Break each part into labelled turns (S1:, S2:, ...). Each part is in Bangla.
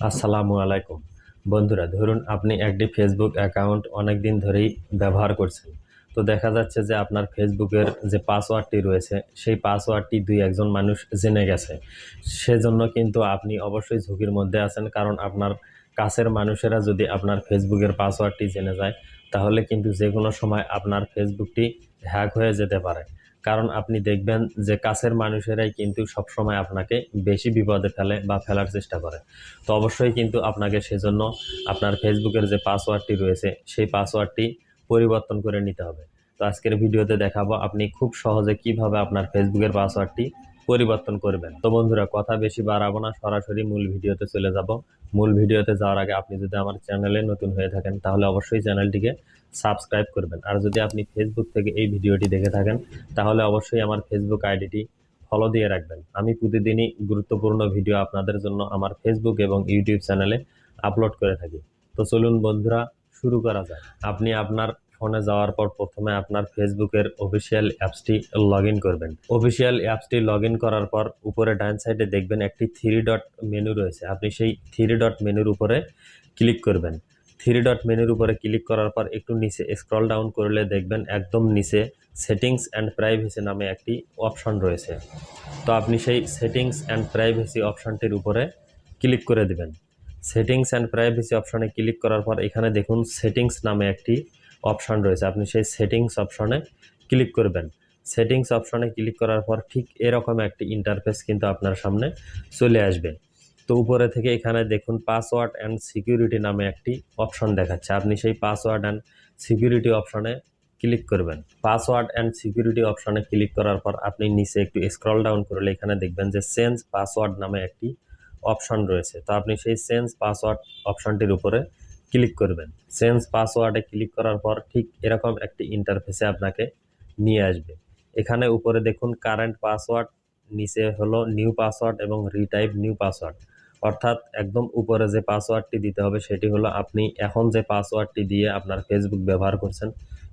S1: আসসালামু আলাইকুম বন্ধুরা, ধরুন আপনি একটি ফেসবুক অ্যাকাউন্ট অনেক দিন ধরেই ব্যবহার করছেন। তো দেখা যাচ্ছে যে আপনার ফেসবুকের যে পাসওয়ার্ডটি রয়েছে সেই পাসওয়ার্ডটি দুই একজন মানুষ জেনে গেছে। সেজন্য কিন্তু আপনি অবশ্যই ঝুঁকির মধ্যে আছেন, কারণ আপনার কাছের মানুষেরা যদি আপনার ফেসবুকের পাসওয়ার্ডটি জেনে যায় তাহলে কিন্তু যে কোনো সময় আপনার ফেসবুকটি হ্যাক হয়ে যেতে পারে। কারণ আপনি দেখবেন যে কাছের মানুষেরাই কিন্তু সবসময় আপনাকে বেশি বিপদে ফেলে বা ফেলার চেষ্টা করে। তো অবশ্যই কিন্তু আপনাকে সেজন্য আপনার ফেসবুকের যে পাসওয়ার্ডটি রয়েছে সেই পাসওয়ার্ডটি পরিবর্তন করে নিতে হবে। তো আজকের ভিডিওতে দেখাবো আপনি খুব সহজে কিভাবে আপনার ফেসবুকের পাসওয়ার্ডটি পরিবর্তন করবেন। তো বন্ধুরা, কথা বেশি বাড়াবো না, সরাসরি মূল ভিডিওতে চলে যাব। মূল ভিডিওতে যাওয়ার আগে আপনি যদি আমার চ্যানেলে নতুন হয়ে থাকেন তাহলে অবশ্যই চ্যানেলটিকে সাবস্ক্রাইব করবেন। আর যদি আপনি ফেসবুক থেকে এই ভিডিওটি দেখে থাকেন তাহলে অবশ্যই আমার ফেসবুক আইডিটি ফলো দিয়ে রাখবেন। আমি প্রতিদিনই গুরুত্বপূর্ণ ভিডিও আপনাদের জন্য আমার ফেসবুক এবং ইউটিউব চ্যানেলে আপলোড করে থাকি। তো চলুন বন্ধুরা, শুরু করা যায়। আপনি আপনার ফোনে যাওয়ার পর প্রথমে আপনার ফেসবুকের অফিসিয়াল অ্যাপসটি লগ ইন করবেন। অফিসিয়াল অ্যাপসটি লগ ইন করার পর উপরে ডান সাইডে দেখবেন একটি থ্রি ডট মেনু রয়েছে। আপনি সেই থ্রি ডট মেনুর উপরে ক্লিক করবেন। থ্রি ডট মেনুর উপরে ক্লিক করার পর একটু নিচে স্ক্রল ডাউন করলে দেখবেন একদম নিচে সেটিংস অ্যান্ড প্রাইভেসি নামে একটি অপশন রয়েছে। তো আপনি সেই সেটিংস অ্যান্ড প্রাইভেসি অপশনটির উপরে ক্লিক করে দিবেন। সেটিংস অ্যান্ড প্রাইভেসি অপশনে ক্লিক করার পর এখানে দেখুন সেটিংস নামে একটি অপশন রয়েছে। আপনি সেই সেটিংস অপশনে ক্লিক করবেন। সেটিংস অপশনে ক্লিক করার পর ঠিক এরকম একটি ইন্টারফেস কিন্তু আপনার সামনে চলে আসবে। তো উপরে থেকে এখানে দেখুন পাসওয়ার্ড অ্যান্ড সিকিউরিটি নামে একটি অপশন দেখাচ্ছে। আপনি সেই পাসওয়ার্ড অ্যান্ড সিকিউরিটি অপশনে ক্লিক করবেন। পাসওয়ার্ড অ্যান্ড সিকিউরিটি অপশনে ক্লিক করার পর আপনি নিচে একটু স্ক্রল ডাউন করলে এখানে দেখবেন যে চেঞ্জ পাসওয়ার্ড নামে একটি অপশন রয়েছে। তো আপনি সেই চেঞ্জ পাসওয়ার্ড অপশনটির উপরে ক্লিক করবেন। চেঞ্জ পাসওয়ার্ডে ক্লিক করার পর ঠিক এরকম একটি ইন্টারফেসে আপনাকে নিয়ে আসবে। এখানে উপরে দেখুন কারেন্ট পাসওয়ার্ড, নিচে হলো নিউ পাসওয়ার্ড এবং রিটাইপ নিউ পাসওয়ার্ড। অর্থাৎ একদম উপরে যে পাসওয়ার্ডটি দিতে হবে সেটি হলো আপনি এখন যে পাসওয়ার্ডটি দিয়ে আপনার ফেসবুক ব্যবহার করছেন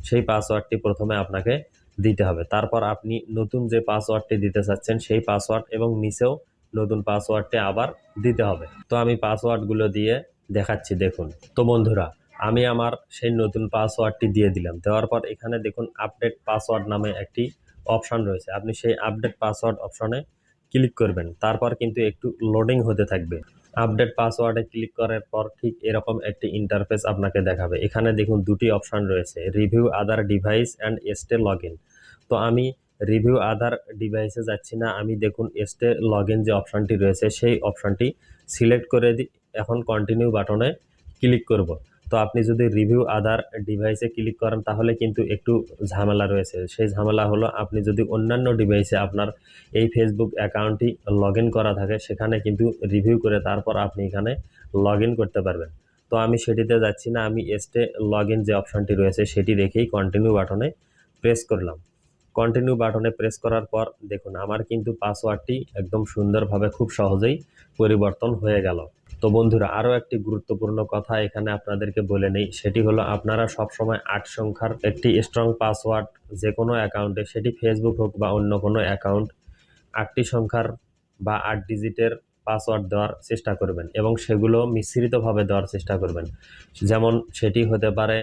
S1: সেই পাসওয়ার্ডটি প্রথমে আপনাকে দিতে হবে। তারপর আপনি নতুন যে পাসওয়ার্ডটি দিতে চাচ্ছেন সেই পাসওয়ার্ড এবং নিচেও নতুন পাসওয়ার্ডটি আবার দিতে হবে। তো আমি পাসওয়ার্ডগুলো দিয়ে দেখাচ্ছি, দেখুন। তো বন্ধুরা, আমি আমার সেই নতুন পাসওয়ার্ডটি দিয়ে দিলাম। দেওয়ার পর এখানে দেখুন আপডেট পাসওয়ার্ড নামে একটি অপশন রয়েছে। আপনি সেই আপডেট পাসওয়ার্ড অপশনে ক্লিক করবেন। তারপর কিন্তু একটু লোডিং হতে থাকবে। আপডেট পাসওয়ার্ডে ক্লিক করার পর ঠিক এরকম একটি ইন্টারফেস আপনাকে দেখাবে। এখানে দেখুন দুটি অপশন রয়েছে, review other device and stay log in. তো আমি রিভিউ আদার ডিভাইসে যাচ্ছি না, আমি দেখুন স্টে লগ ইন যে অপশনটি রয়েছে সেই অপশনটি সিলেক্ট করে এখন কন্টিনিউ বাটনে ক্লিক করব। তো আপনি যদি রিভিউ আদার ডিভাইসে ক্লিক করেন তাহলে কিন্তু একটু ঝামেলা রয়েছে। সেই ঝামেলা হলো আপনি যদি অন্যান্য ডিভাইসে আপনার এই ফেসবুক অ্যাকাউন্টটি লগ ইন করা থাকে সেখানে কিন্তু রিভিউ করে তারপর আপনি এখানে লগ ইন করতে পারবেন। তো আমি সেটিতে যাচ্ছি না, আমি স্টে লগ ইন যে অপশনটি রয়েছে সেটি রেখেই কন্টিনিউ বাটনে প্রেস করলাম। কন্টিনিউ বাটনে প্রেস করার পর দেখুন আমার কিন্তু পাসওয়ার্ডটি একদম সুন্দরভাবে খুব সহজেই পরিবর্তন হয়ে গেল। তো বন্ধুরা, আরও একটি গুরুত্বপূর্ণ কথা এখানে আপনাদেরকে বলে নেই, সেটি হলো আপনারা সবসময় 8 সংখ্যার একটি স্ট্রং পাসওয়ার্ড যে কোনো অ্যাকাউন্টে, সেটি ফেসবুক হোক বা অন্য কোনো অ্যাকাউন্ট, 8টি সংখ্যার বা 8 ডিজিটের পাসওয়ার্ড দেওয়ার চেষ্টা করবেন এবং সেগুলো মিশ্রিতভাবে দেওয়ার চেষ্টা করবেন। যেমন সেটি হতে পারে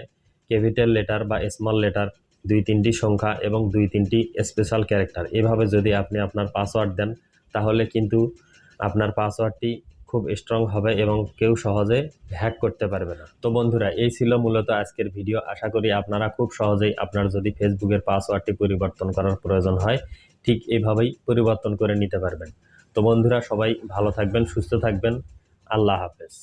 S1: ক্যাপিটাল লেটার বা স্মল লেটার, 2-3টি সংখ্যা এবং 2-3টি স্পেশাল ক্যারেক্টার। এভাবে যদি আপনি আপনার পাসওয়ার্ড দেন তাহলে কিন্তু আপনার পাসওয়ার্ডটি খুব স্ট্রং হবে এবং কেউ সহজে হ্যাক করতে পারবে না। তো বন্ধুরা, এই ছিল মূলত আজকের ভিডিও। আশা করি আপনারা খুব সহজেই আপনার যদি ফেসবুকের পাসওয়ার্ডটি পরিবর্তন করার প্রয়োজন হয় ঠিক এইভাবেই পরিবর্তন করে নিতে পারবেন। তো বন্ধুরা, সবাই ভালো থাকবেন, সুস্থ থাকবেন। আল্লাহ হাফেজ।